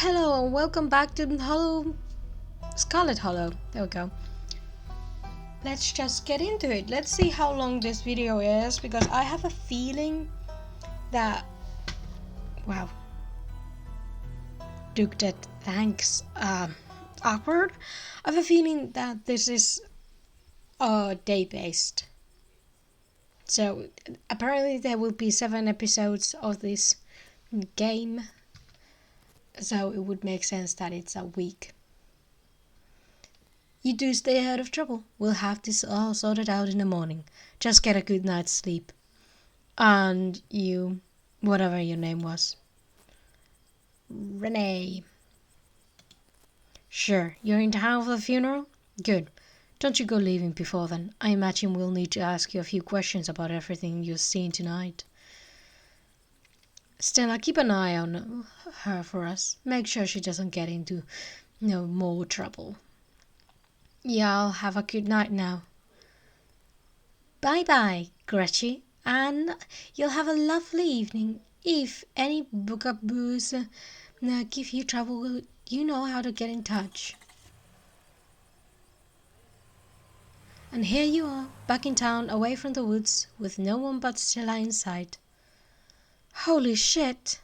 Hello and welcome back to Scarlet Hollow. There we go. Let's just get into it. Let's see how long this video is because I have a feeling that wow. Duke that thanks. Awkward. I have a feeling that this is day based. So apparently there will be 7 episodes of this game. So it would make sense that it's a week. You do stay out of trouble. We'll have this all sorted out in the morning. Just get a good night's sleep. And you, whatever your name was. Renee. Sure, you're in town for the funeral? Good. Don't you go leaving before then. I imagine we'll need to ask you a few questions about everything you've seen tonight. Stella, keep an eye on her for us. Make sure she doesn't get into no more trouble. Yeah, I'll have a good night now. Bye-bye, Gretchen, and you'll have a lovely evening. If any bugaboos give you trouble, you know how to get in touch. And here you are, back in town, away from the woods, with no one but Stella in sight. Holy shit!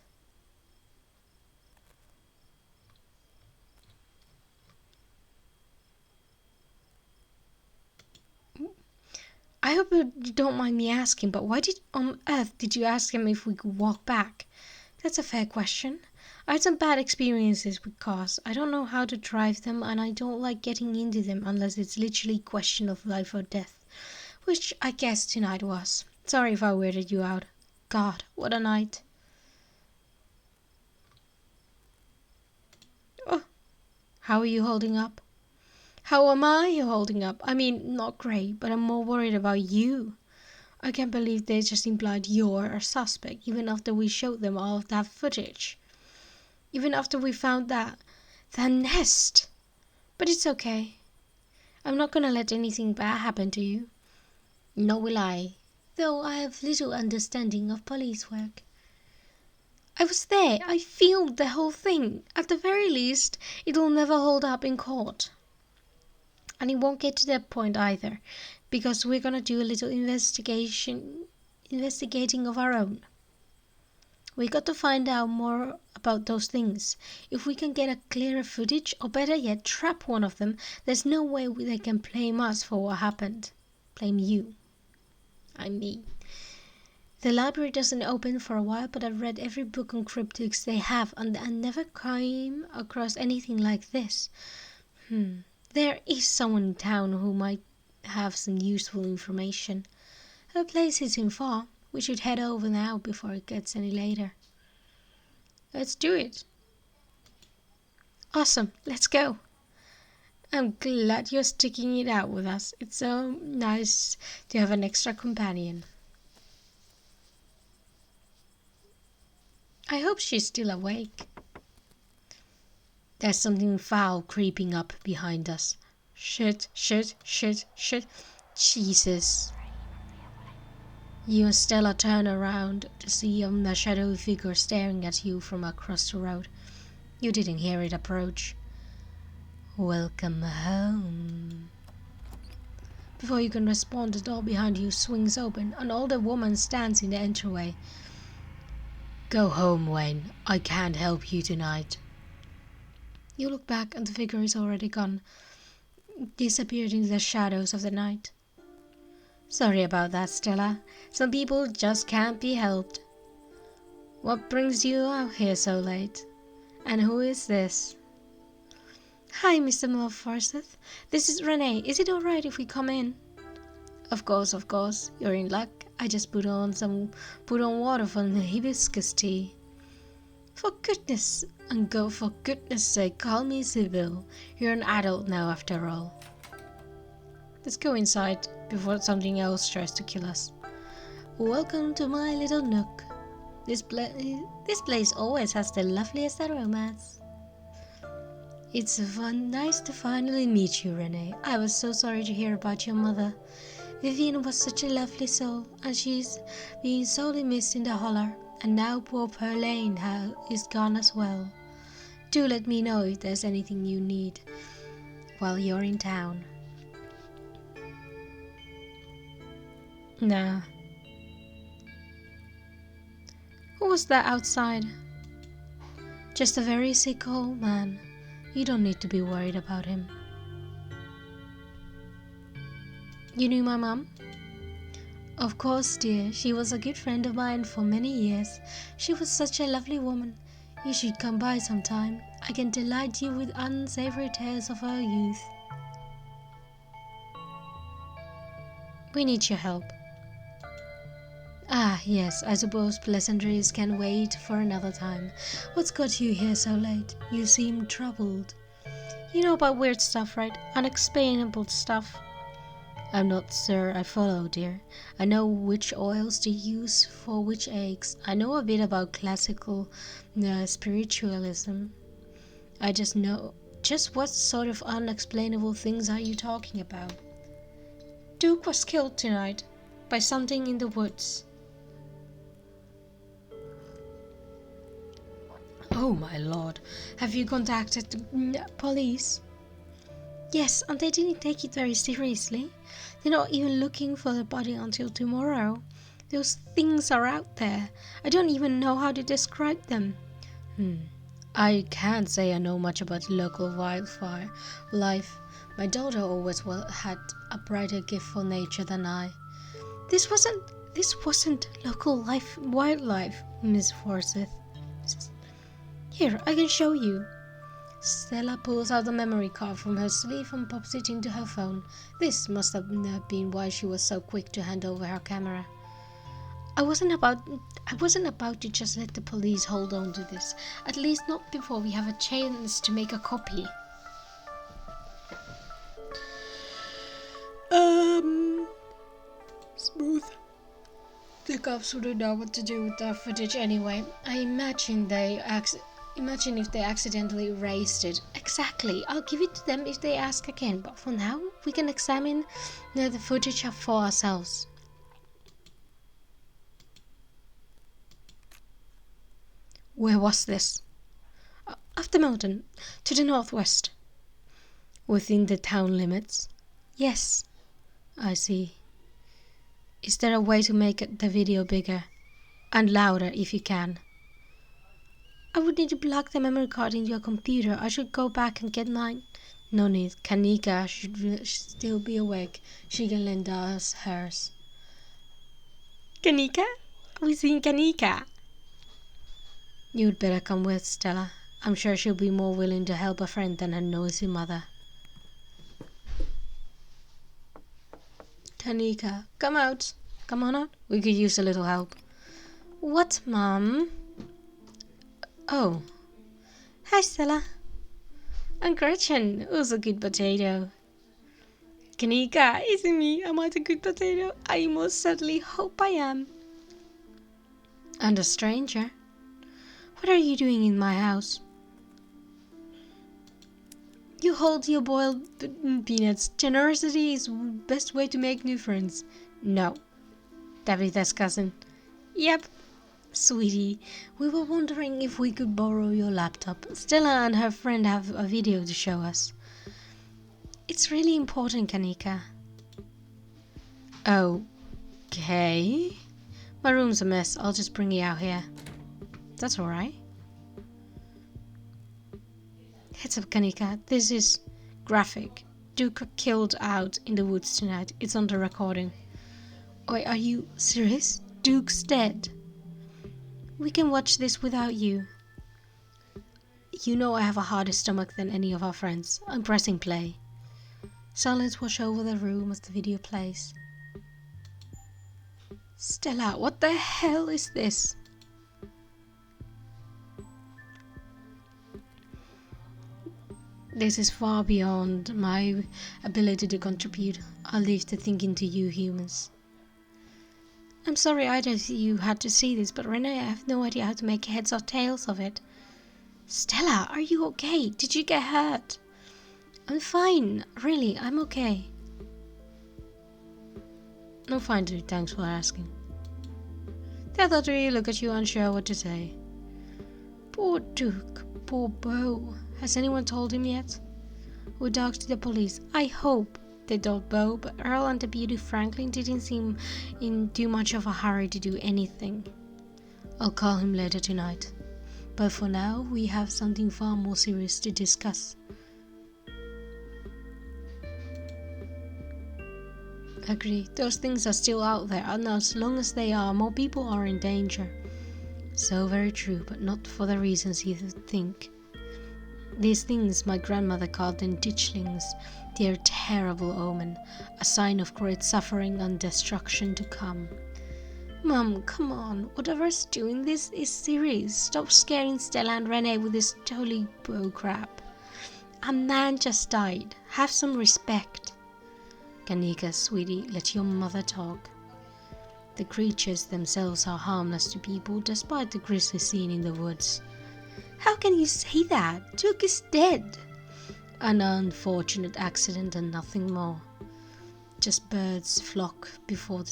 I hope you don't mind me asking, but why on earth did you ask him if we could walk back? That's a fair question. I had some bad experiences with cars. I don't know how to drive them, and I don't like getting into them unless it's literally a question of life or death. Which I guess tonight was. Sorry if I weirded you out. God, what a night. Oh, how are you holding up? How am I holding up? I mean, not great, but I'm more worried about you. I can't believe they just implied you're a suspect, even after we showed them all of that footage. Even after we found that nest. But it's okay. I'm not gonna let anything bad happen to you. Nor will I, though I have little understanding of police work. I was there. I filmed the whole thing. At the very least, it'll never hold up in court. And it won't get to that point either, because we're gonna do a little investigating of our own. We got to find out more about those things. If we can get a clearer footage, or better yet, trap one of them, there's no way they can blame us for what happened. Blame you. I mean. The library doesn't open for a while, but I've read every book on cryptids they have, and I never came across anything like this. There is someone in town who might have some useful information. Her place isn't far. We should head over now before it gets any later. Let's do it. Awesome, let's go. I'm glad you're sticking it out with us. It's so nice to have an extra companion. I hope she's still awake. There's something foul creeping up behind us. Shit, shit, shit, shit. Jesus. You and Stella turn around to see a shadowy figure staring at you from across the road. You didn't hear it approach. Welcome home. Before you can respond, the door behind you swings open. An older woman stands in the entryway. Go home, Wayne. I can't help you tonight. You look back and the figure is already gone, disappeared into the shadows of the night. Sorry about that, Stella. Some people just can't be helped. What brings you out here so late? And who is this? Hi, Mr. Forsyth. This is Renee. Is it alright if we come in? Of course. You're in luck. I just put on water for the hibiscus tea. For goodness sake, call me Sybil. You're an adult now after all. Let's go inside before something else tries to kill us. Welcome to my little nook. This place always has the loveliest aromas. It's nice to finally meet you, Renee. I was so sorry to hear about your mother. Vivian was such a lovely soul, and she's being sorely missed in the holler. And now poor Perlane is gone as well. Do let me know if there's anything you need while you're in town. Nah. Who was that outside? Just a very sick old man. You don't need to be worried about him. You knew my mom? Of course, dear. She was a good friend of mine for many years. She was such a lovely woman. You should come by sometime. I can delight you with unsavory tales of her youth. We need your help. Ah, yes, I suppose pleasantries can wait for another time. What's got you here so late? You seem troubled. You know about weird stuff, right? Unexplainable stuff. I'm not sure I follow, dear. I know which oils to use for which aches. I know a bit about classical spiritualism. I just know. Just what sort of unexplainable things are you talking about? Duke was killed tonight by something in the woods. Oh my lord. Have you contacted the police? Yes, and they didn't take it very seriously. They're not even looking for the body until tomorrow. Those things are out there. I don't even know how to describe them. I can't say I know much about local wildfire life. My daughter always had a brighter gift for nature than I. This wasn't local wildlife, Miss Forsyth. Here, I can show you. Stella pulls out a memory card from her sleeve and pops it into her phone. This must have been why she was so quick to hand over her camera. I wasn't about to just let the police hold on to this. At least not before we have a chance to make a copy. Smooth. The cops wouldn't know what to do with that footage anyway. I imagine if they accidentally erased it. Exactly. I'll give it to them if they ask again. But for now, we can examine the footage for ourselves. Where was this? Up the mountain, to the northwest. Within the town limits? Yes. I see. Is there a way to make the video bigger? And louder if you can. I would need to plug the memory card into your computer. I should go back and get mine. No need. Kanika should still be awake. She can lend us hers. Kanika? Are we seeing Kanika? You'd better come with, Stella. I'm sure she'll be more willing to help a friend than her noisy mother. Kanika, come out. Come on out. We could use a little help. What, Mum? Oh. Hi, Stella. I'm Gretchen. Who's a good potato? Kanika, is it me? Am I the good potato? I most certainly hope I am. And a stranger? What are you doing in my house? You hold your boiled peanuts. Generosity is the best way to make new friends. No. Tabitha's cousin. Yep. Sweetie, we were wondering if we could borrow your laptop. Stella and her friend have a video to show us. It's really important, Kanika. Okay. My room's a mess. I'll just bring you out here. That's alright. Heads up, Kanika. This is graphic. Duke killed out in the woods tonight. It's on the recording. Wait, are you serious? Duke's dead. We can watch this without you. You know I have a harder stomach than any of our friends. I'm pressing play. Silence wash over the room as the video plays. Stella, what the hell is this? This is far beyond my ability to contribute. I'll leave the thinking to you humans. I'm sorry either of you had to see this, but Renee, I have no idea how to make heads or tails of it. Stella, are you okay? Did you get hurt? I'm fine. Really, I'm okay. No, fine, dude. Thanks for asking. The other three look at you unsure what to say. Poor Duke. poor Beau. Has anyone told him yet? We talked to the police. I hope they told Beau, but Earl and the beauty Franklin didn't seem in too much of a hurry to do anything. I'll call him later tonight. But for now, we have something far more serious to discuss. Agree. Those things are still out there, and as long as they are, more people are in danger. So very true, but not for the reasons you think. These things, my grandmother called them ditchlings. They are a terrible omen, a sign of great suffering and destruction to come. Mom, come on. Whatever's doing this is serious. Stop scaring Stella and Renee with this totally bull crap. A man just died. Have some respect. Kanika, sweetie, let your mother talk. The creatures themselves are harmless to people despite the grisly scene in the woods. How can you say that? Duke is dead. An unfortunate accident and nothing more. Just birds flock before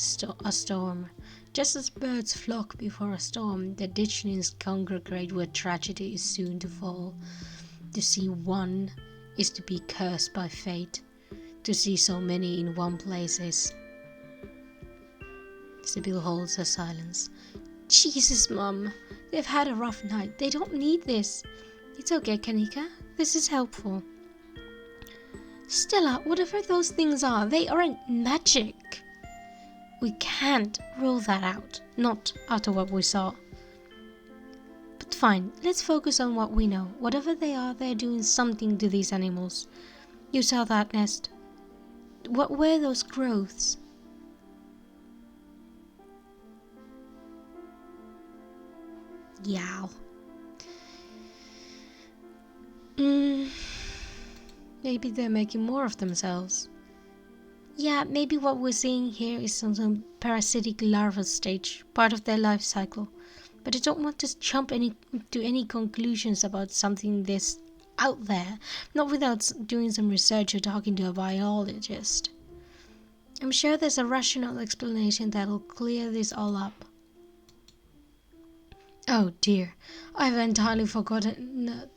a storm. Just as birds flock before a storm, the ditchlings congregate where tragedy is soon to fall. To see one is to be cursed by fate. To see so many in one place is... Sybil holds her silence. Jesus, Mum. They've had a rough night. They don't need this. It's okay, Kanika. This is helpful. Stella, whatever those things are, they aren't magic. We can't rule that out. Not after what we saw. But fine, let's focus on what we know. Whatever they are, they're doing something to these animals. You saw that nest. What were those growths? Yow. Maybe they're making more of themselves. Yeah, maybe what we're seeing here is some parasitic larval stage, part of their life cycle. But I don't want to jump to any conclusions about something this out there, not without doing some research or talking to a biologist. I'm sure there's a rational explanation that'll clear this all up. Oh dear, I've entirely forgotten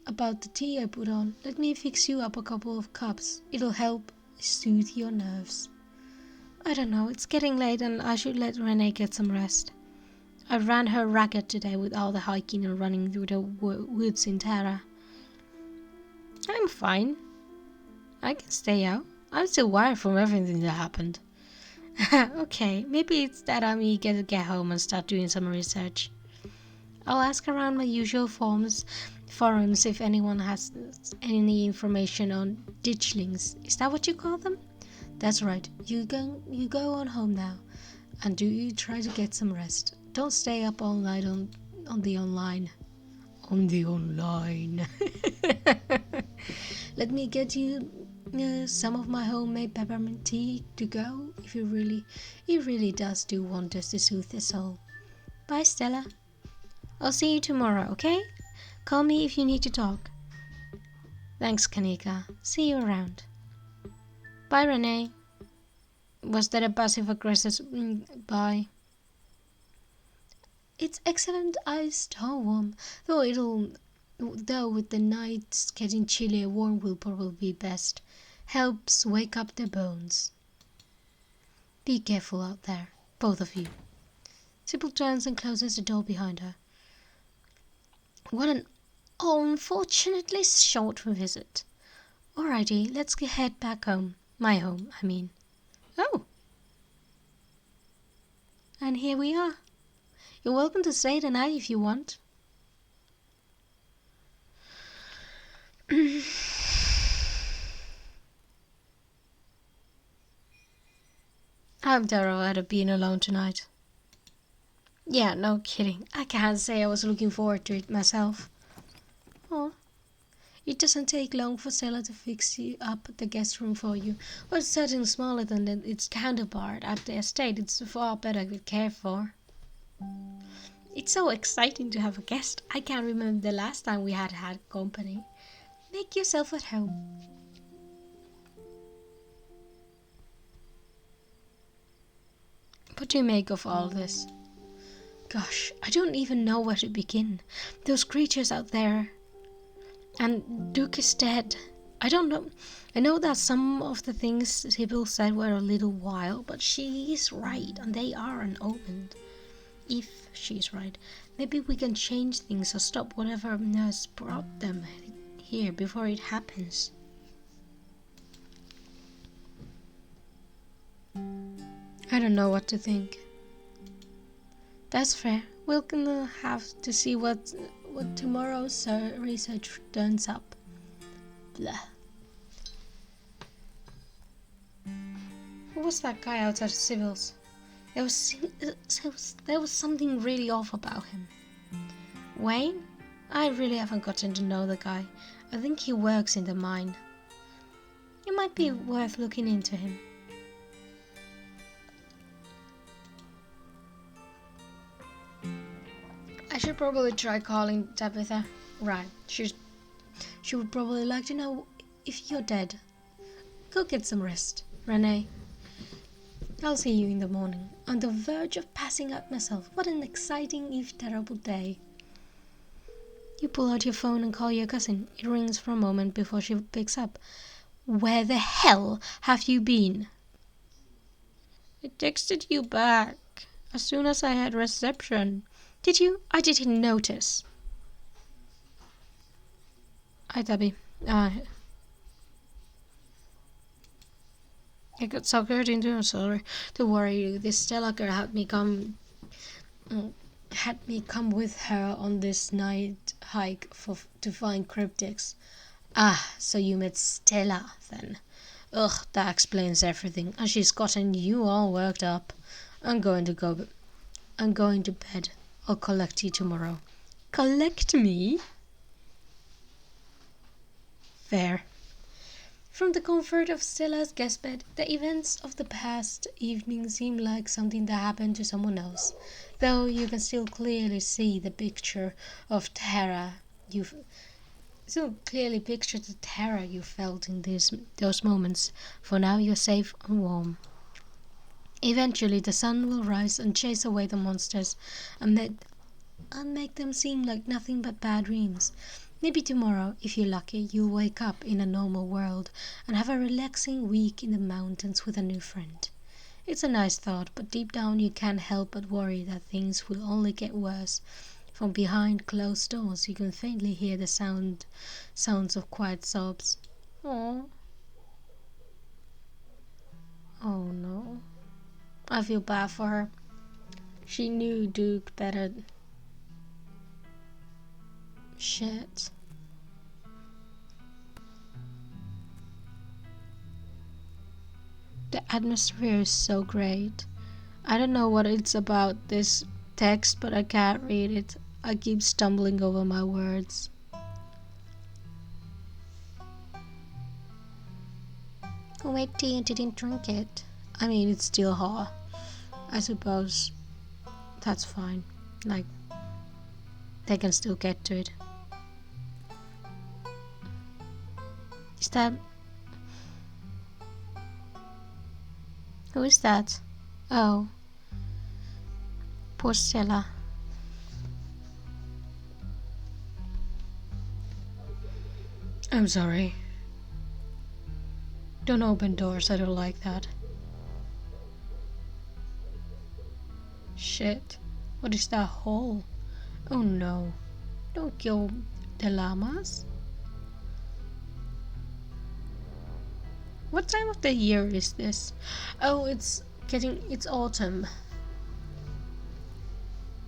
about the tea I put on. Let me fix you up a couple of cups. It'll help soothe your nerves. I don't know, it's getting late and I should let Renee get some rest. I ran her ragged today with all the hiking and running through the woods in Tara. I'm fine. I can stay out. I'm still wired from everything that happened. Okay, maybe it's that I'm eager to get home and start doing some research. I'll ask around my usual forums if anyone has any information on ditchlings. Is that what you call them? That's right. You go on home now, and do you try to get some rest. Don't stay up all night on the online. On the online. Let me get you some of my homemade peppermint tea to go. It really does do wonders to soothe the soul. Bye, Stella. I'll see you tomorrow, okay? Call me if you need to talk. Thanks, Kanika. See you around. Bye, Renee. Was that a passive-aggressive bye? It's excellent iced warm, though with the nights getting chilly, a warm will probably be best. Helps wake up the bones. Be careful out there, both of you. Sybil turns and closes the door behind her. What an unfortunately short visit. Alrighty, let's head back home. My home, I mean. Oh. And here we are. You're welcome to stay the night if you want. I'm terrified of being alone tonight. Yeah, no kidding. I can't say I was looking forward to it myself. Oh, it doesn't take long for Stella to fix up the guest room for you. Well, it's certainly smaller than its counterpart at the estate. It's far better cared for. It's so exciting to have a guest. I can't remember the last time we had company. Make yourself at home. What do you make of all this? Gosh, I don't even know where to begin. Those creatures out there. And Duke is dead. I don't know. I know that some of the things Sybil said were a little wild, but she is right, and they are an omen. If she's right, maybe we can change things or stop whatever has brought them here before it happens. I don't know what to think. That's fair. We're gonna have to see what tomorrow's research turns up. Blah. Who was that guy outside Sybil's? There was something really off about him. Wayne? I really haven't gotten to know the guy. I think he works in the mine. It might be worth looking into him. I should probably try calling Tabitha. Right, she would probably like to know if you're dead. Go get some rest, Renee. I'll see you in the morning. On the verge of passing out myself. What an exciting, if terrible day. You pull out your phone and call your cousin. It rings for a moment before she picks up. Where the hell have you been? I texted you back as soon as I had reception. Did you? I didn't notice. Hi, Tabby. I got suckered into. I'm sorry. Don't worry. This Stella girl had me come with her on this night hike to find cryptics. Ah, so you met Stella then. Ugh, that explains everything. And she's gotten you all worked up. I'm going to bed. I'll collect you tomorrow. Collect me? Fair. From the comfort of Stella's guest bed, the events of the past evening seem like something that happened to someone else, though you can still clearly see the picture of terror you felt in those moments, for now you're safe and warm. Eventually the sun will rise and chase away the monsters and make them seem like nothing but bad dreams. Maybe tomorrow, if you're lucky, you'll wake up in a normal world and have a relaxing week in the mountains with a new friend. It's a nice thought, but deep down you can't help but worry that things will only get worse. From behind closed doors you can faintly hear the sounds of quiet sobs. Oh no. I feel bad for her. She knew Duke better. Shit. The atmosphere is so great. I don't know what it's about this text, but I can't read it. I keep stumbling over my words. Who made tea and didn't drink it? I mean, it's still hot. I suppose that's fine. Like, they can still get to it. Is that... Who is that? Oh. Poor Stella. I'm sorry. Don't open doors, I don't like that. Shit. What is that hole? Oh no. Don't kill the llamas. What time of the year is this? Oh, it's autumn.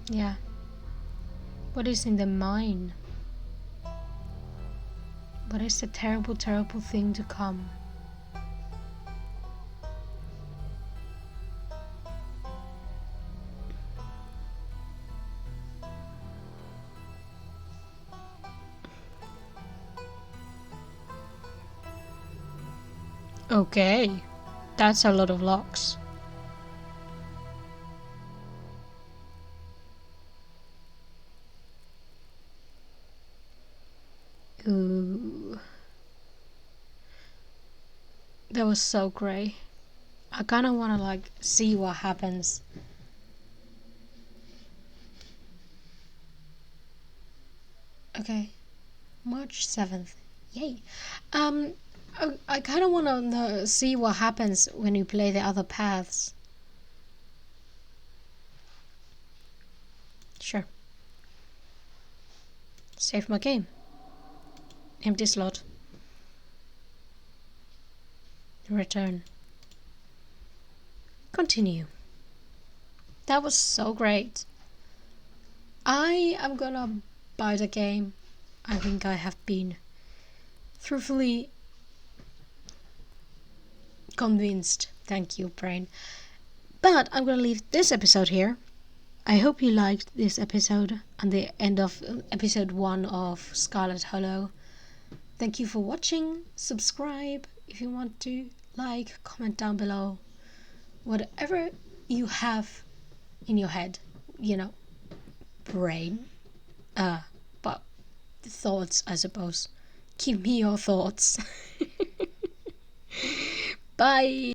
Yeah. What is in the mine? What is the terrible, terrible thing to come? Okay, that's a lot of locks. Ooh. That was so great. I kinda wanna like see what happens. Okay. March 7th. Yay. Um, I kind of want to see what happens when you play the other paths. Sure. Save my game. Empty slot. Return. Continue. That was so great. I am gonna buy the game. I think I have been truthfully convinced. Thank you, brain. But I'm gonna leave this episode here. I hope you liked this episode and the end of episode 1 of Scarlet Hollow. Thank you for watching. Subscribe if you want to. Like, comment down below. Whatever you have in your head, brain. But thoughts, I suppose. Give me your thoughts. Bye.